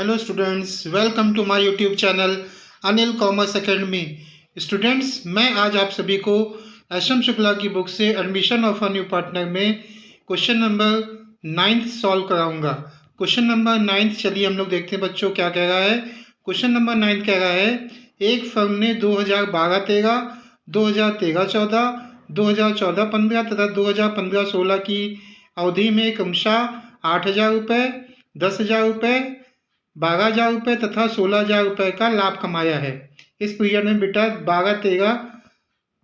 Hello students, welcome to my YouTube channel Anil Commerce Academy. Students, मैं आज आप सभी को एस.एम. शुक्ला की बुक से admission of a new partner में क्वेश्चन नंबर 9 सॉल्व कराऊंगा। क्वेश्चन नंबर 9, चलिए हम लोग देखते हैं बच्चों क्या कह रहा है। क्वेश्चन नंबर 9 कह रहा है, एक फर्म ने 2012-13, 2013-14, 2014-15 तथा 2015-16 की अवधि में क्रमशः 8,000 रुपये, 10,000 रुपये, 12,000 रुपये तथा 16,000 रुपये का लाभ कमाया है। इस पीरियड में बेटा 12-13,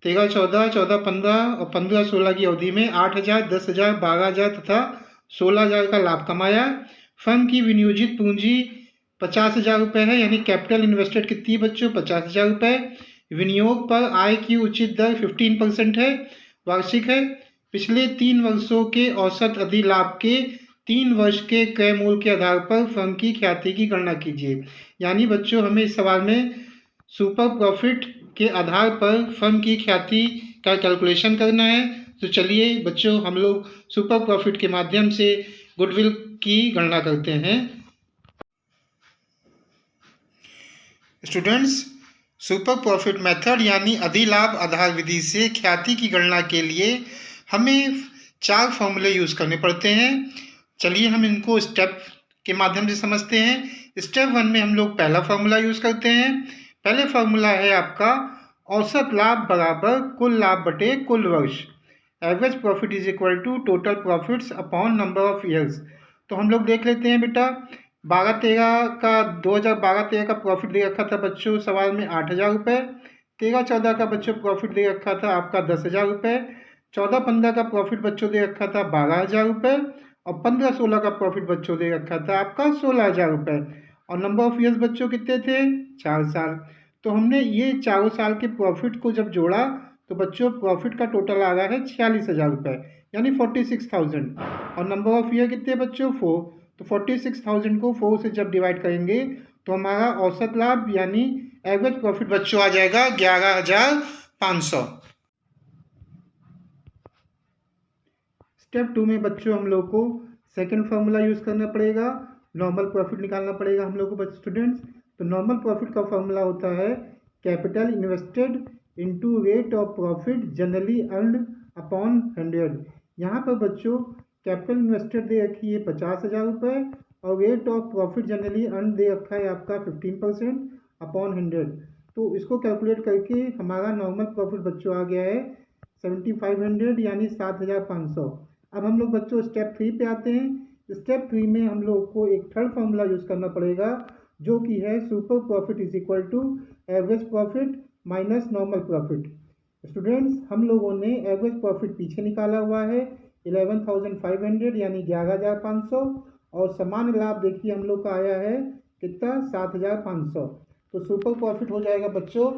13-14, 14-15 और 15-16 की अवधि में 8,000, 10,000, 12,000 तथा 16,000 का लाभ कमाया। फर्म की विनियोजित पूंजी 50,000 रुपये है, यानी कैपिटल इन्वेस्टेड कितनी बच्चों 50,000 रुपये। विनियोग पर आय की उचित दर 15% है, वार्षिक है। पिछले 3 वर्षों के औसत अधिलाभ के 3 वर्ष के क्रय मूल्य के आधार पर फर्म की ख्याति की गणना कीजिए। यानी बच्चों हमें इस सवाल में सुपर प्रॉफिट के आधार पर फर्म की ख्याति का कैलकुलेशन करना है। तो चलिए बच्चों हम लोग सुपर प्रॉफिट के माध्यम से गुडविल की गणना करते हैं। स्टूडेंट्स, सुपर प्रॉफिट मेथड यानी अधिलाभ आधार विधि से ख्याति की गणना के लिए हमें 4 फॉर्मूले यूज़ करने पड़ते हैं। चलिए हम इनको स्टेप के माध्यम से समझते हैं। स्टेप 1 में हम लोग पहला फॉर्मूला यूज़ करते हैं। पहले फॉर्मूला है आपका औसत लाभ बराबर कुल लाभ बटे कुल वर्ष। Average profit is equal to total profits upon number of years. तो हम लोग देख लेते हैं बेटा, 2012-13 का प्रॉफिट दे रखा था बच्चों सवाल में 8,000 रुपये। 13-14 का बच्चों प्रॉफिट दे रखा था आपका 10,000 रुपये। 14-15 का प्रॉफिट बच्चों दे रखा था 12,000 रुपये। और 15-16 का प्रॉफिट बच्चों दे रखा था आपका 16,000 रुपये। और नंबर ऑफ ईयर्स बच्चों कितने थे 4 साल। तो हमने ये चारों साल के प्रॉफिट को जब जोड़ा तो बच्चों प्रॉफिट का टोटल आ रहा है 46,000 रुपये, यानी 46,000। और नंबर ऑफ ईयर कितने बच्चों 4। तो 46,000 को 4 से जब डिवाइड करेंगे तो हमारा औसत लाभ यानी एवरेज प्रॉफिट बच्चों आ जाएगा 11,500। स्टेप 2 में बच्चों हम लोग को सेकंड फार्मूला यूज़ करना पड़ेगा, नॉर्मल प्रॉफिट निकालना पड़ेगा हम लोग को बच्चों स्टूडेंट्स। तो नॉर्मल प्रॉफिट का फार्मूला होता है capital invested into rate of profit generally earned upon 100। यहाँ पर बच्चों कैपिटल इन्वेस्टेड दे रखी है 50,000 रुपये और rate of profit generally earn दे रखा है आपका 15% अपॉन 100। तो इसको कैलकुलेट करके हमारा नॉर्मल प्रॉफिट बच्चों आ गया है 7,500, यानी 7,500। अब हम लोग बच्चों स्टेप 3 पे आते हैं। स्टेप 3 में हम लोग को एक थर्ड फार्मूला यूज़ करना पड़ेगा जो कि है super profit is equal to average profit minus normal profit. Students, हम लोगों ने एवरेज प्रॉफिट पीछे निकाला हुआ है 11,500, यानी 11,500। और सामान्य लाभ देखिए हम लोग का आया है कितना 7,500। तो सुपर प्रॉफिट हो जाएगा बच्चों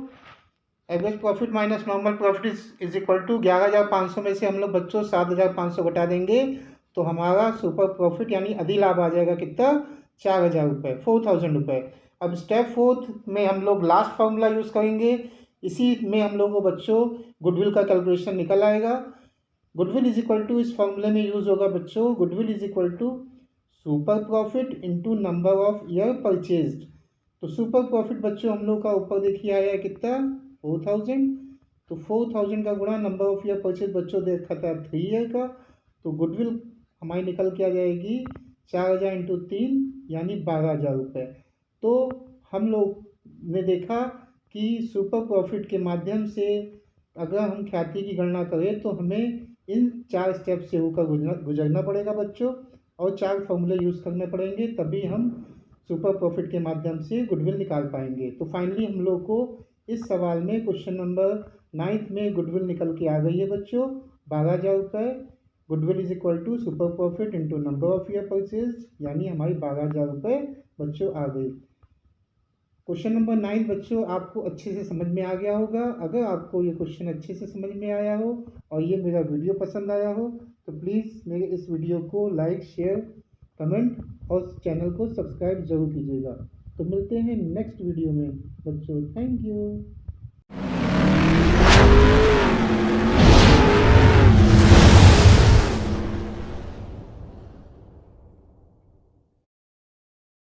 average profit minus normal profit is equal to 11,500 में से हम लोग बच्चों 7,500 घटा देंगे तो हमारा सुपर प्रॉफिट यानी अधिलाभ आ जाएगा कितना 4,000 रुपये, 4,000 रुपये। अब स्टेप 4 में हम लोग लास्ट फार्मूला यूज़ करेंगे। इसी में हम लोग को बच्चों गुडविल का कैलकुलेशन निकल आएगा। गुडविल इज इक्वल टू इस फॉर्मूले में यूज़ होगा बच्चों, goodwill is equal to super profit into number of year purchased. तो सुपर प्रॉफिट बच्चों हम लोग का ऊपर देखिए आया है कितना 4,000। तो 4,000 का गुणा नंबर ऑफ ईयर परचेज बच्चों देखा था 3 ईयर का। तो गुडविल हमारी निकल के आ जाएगी 4,000 इंटू 3 यानी 12,000 रुपये। तो हम लोग ने देखा कि सुपर प्रॉफिट के माध्यम से अगर हम ख्याति की गणना करें तो हमें इन 4 स्टेप से होकर गुजरना पड़ेगा बच्चों और 4 फॉर्मूले यूज़ करने पड़ेंगे, तभी हम सुपर प्रॉफिट के माध्यम से गुडविल निकाल पाएंगे। तो फाइनली हम लोग को इस सवाल में क्वेश्चन नंबर 9 में गुडविल निकल के आ गई है बच्चों 12,000 रुपये। Goodwill is equal to super profit into number of year purchase, यानी हमारी 12,000 रुपये बच्चों आ गई। क्वेश्चन नंबर 9 बच्चों आपको अच्छे से समझ में आ गया होगा। अगर आपको ये क्वेश्चन अच्छे से समझ में आया हो और ये मेरा वीडियो पसंद आया हो तो प्लीज़ मेरे इस वीडियो को लाइक, शेयर, कमेंट और चैनल को सब्सक्राइब जरूर कीजिएगा। तो मिलते हैं नेक्स्ट वीडियो में बच्चों, थैंक यू।